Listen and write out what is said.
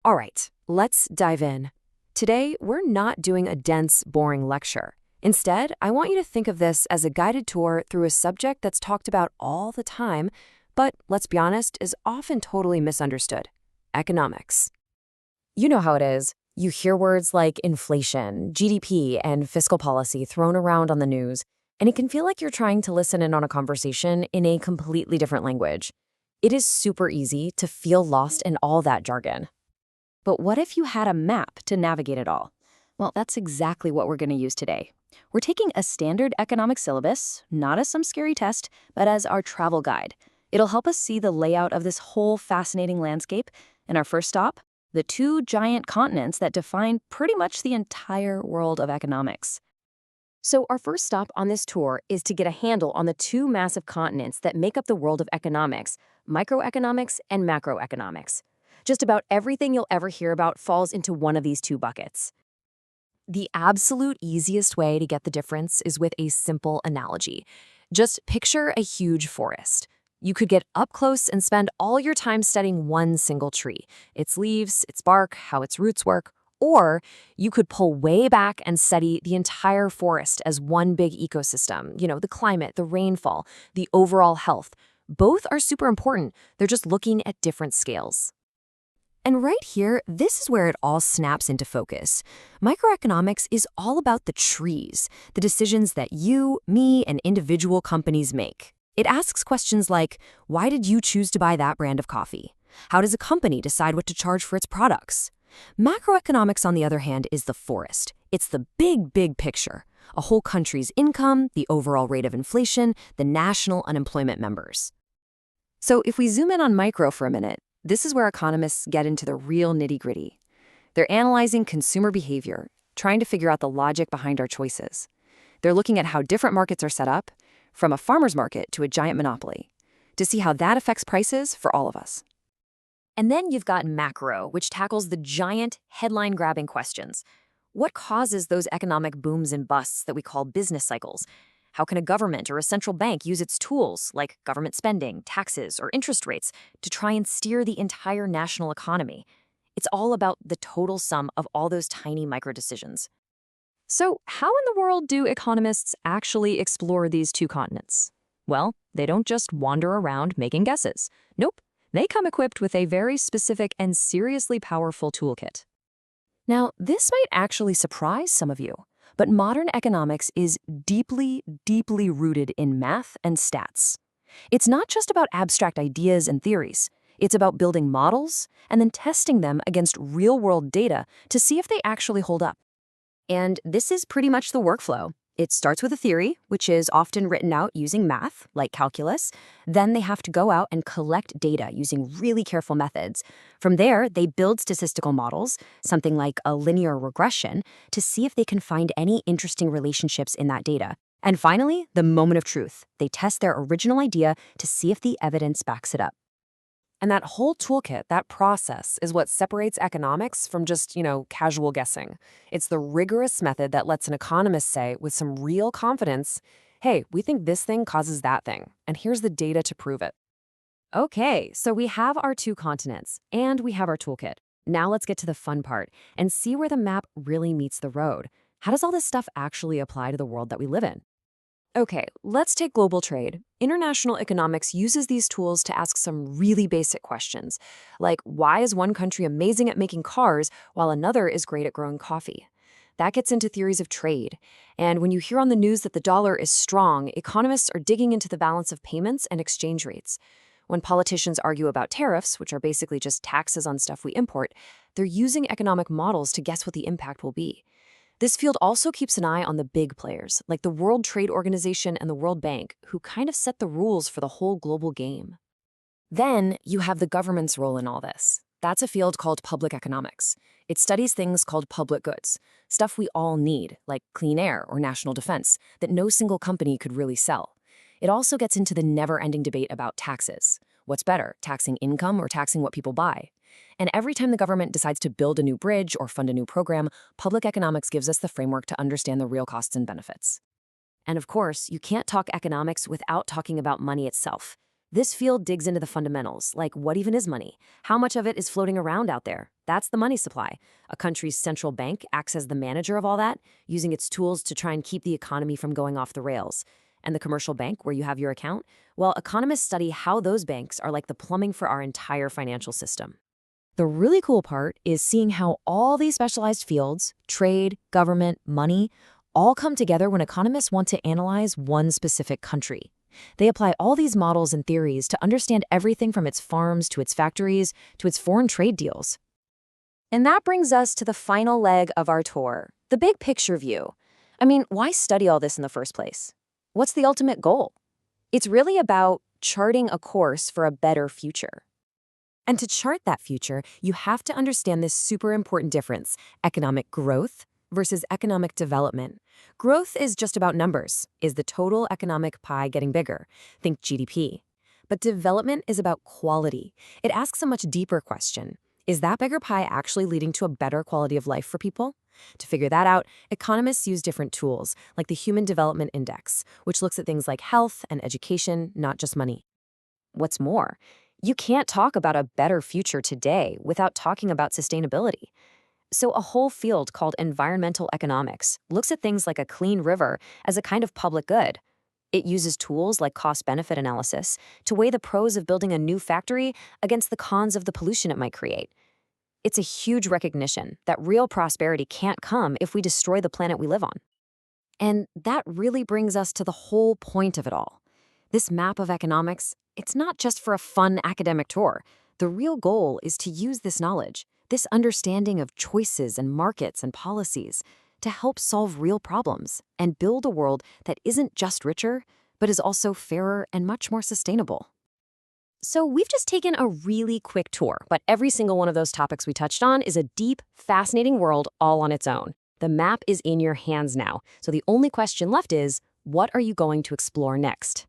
All right, let's dive in. Today, we're not doing a dense, boring lecture. Instead, I want you to think of this as a guided tour through a subject that's talked about all the time, but let's be honest, is often totally misunderstood: economics. You know how it is. You hear words like inflation, GDP, and fiscal policy thrown around on the news, and it can feel like you're trying to listen in on a conversation in a completely different language. It is super easy to feel lost in all that jargon. But what if you had a map to navigate it all? Well, that's exactly what we're going to use today. We're taking a standard economics syllabus, not as some scary test, but as our travel guide. It'll help us see the layout of this whole fascinating landscape. And our first stop, the two giant continents that define pretty much the entire world of economics. So our first stop on this tour is to get a handle on the two massive continents that make up the world of economics: microeconomics and macroeconomics. Just about everything you'll ever hear about falls into one of these two buckets. The absolute easiest way to get the difference is with a simple analogy. Just picture a huge forest. You could get up close and spend all your time studying one single tree: its leaves, its bark, how its roots work. Or you could pull way back and study the entire forest as one big ecosystem. The climate, the rainfall, the overall health. Both are super important. They're just looking at different scales. And right here, this is where it all snaps into focus. Microeconomics is all about the trees, the decisions that you, me, and individual companies make. It asks questions like, why did you choose to buy that brand of coffee? How does a company decide what to charge for its products? Macroeconomics, on the other hand, is the forest. It's the big, big picture. A whole country's income, the overall rate of inflation, the national unemployment numbers. So if we zoom in on micro for a minute, this is where economists get into the real nitty-gritty. They're analyzing consumer behavior, trying to figure out the logic behind our choices. They're looking at how different markets are set up, from a farmer's market to a giant monopoly, to see how that affects prices for all of us. And then you've got macro, which tackles the giant, headline-grabbing questions. What causes those economic booms and busts that we call business cycles? How can a government or a central bank use its tools, like government spending, taxes, or interest rates, to try and steer the entire national economy? It's all about the total sum of all those tiny micro-decisions. So how in the world do economists actually explore these two continents? Well, they don't just wander around making guesses. Nope. They come equipped with a very specific and seriously powerful toolkit. Now, this might actually surprise some of you, but modern economics is deeply, deeply rooted in math and stats. It's not just about abstract ideas and theories. It's about building models and then testing them against real-world data to see if they actually hold up. And this is pretty much the workflow. It starts with a theory, which is often written out using math, like calculus. Then they have to go out and collect data using really careful methods. From there, they build statistical models, something like a linear regression, to see if they can find any interesting relationships in that data. And finally, the moment of truth. They test their original idea to see if the evidence backs it up. And that whole toolkit, that process, is what separates economics from just, casual guessing. It's the rigorous method that lets an economist say with some real confidence, hey, we think this thing causes that thing, and here's the data to prove it. Okay, so we have our two continents, and we have our toolkit. Now let's get to the fun part and see where the map really meets the road. How does all this stuff actually apply to the world that we live in? Okay, let's take global trade. International economics uses these tools to ask some really basic questions, like why is one country amazing at making cars while another is great at growing coffee? That gets into theories of trade. And when you hear on the news that the dollar is strong, economists are digging into the balance of payments and exchange rates. When politicians argue about tariffs, which are basically just taxes on stuff we import, they're using economic models to guess what the impact will be. This field also keeps an eye on the big players, like the World Trade Organization and the World Bank, who kind of set the rules for the whole global game. Then you have the government's role in all this. That's a field called public economics. It studies things called public goods, stuff we all need, like clean air or national defense, that no single company could really sell. It also gets into the never-ending debate about taxes. What's better, taxing income or taxing what people buy? And every time the government decides to build a new bridge or fund a new program, public economics gives us the framework to understand the real costs and benefits. And of course, you can't talk economics without talking about money itself. This field digs into the fundamentals, like what even is money? How much of it is floating around out there? That's the money supply. A country's central bank acts as the manager of all that, using its tools to try and keep the economy from going off the rails. And the commercial bank, where you have your account, well, economists study how those banks are like the plumbing for our entire financial system. The really cool part is seeing how all these specialized fields, trade, government, money, all come together when economists want to analyze one specific country. They apply all these models and theories to understand everything from its farms to its factories to its foreign trade deals. And that brings us to the final leg of our tour, the big picture view. I mean, why study all this in the first place? What's the ultimate goal? It's really about charting a course for a better future. And to chart that future, you have to understand this super important difference: economic growth versus economic development. Growth is just about numbers. Is the total economic pie getting bigger? Think GDP. But development is about quality. It asks a much deeper question. Is that bigger pie actually leading to a better quality of life for people? To figure that out, economists use different tools, like the Human Development Index, which looks at things like health and education, not just money. What's more, you can't talk about a better future today without talking about sustainability. So a whole field called environmental economics looks at things like a clean river as a kind of public good. It uses tools like cost-benefit analysis to weigh the pros of building a new factory against the cons of the pollution it might create. It's a huge recognition that real prosperity can't come if we destroy the planet we live on. And that really brings us to the whole point of it all. This map of economics, it's not just for a fun academic tour. The real goal is to use this knowledge, this understanding of choices and markets and policies, to help solve real problems and build a world that isn't just richer, but is also fairer and much more sustainable. So we've just taken a really quick tour, but every single one of those topics we touched on is a deep, fascinating world all on its own. The map is in your hands now, so the only question left is, what are you going to explore next?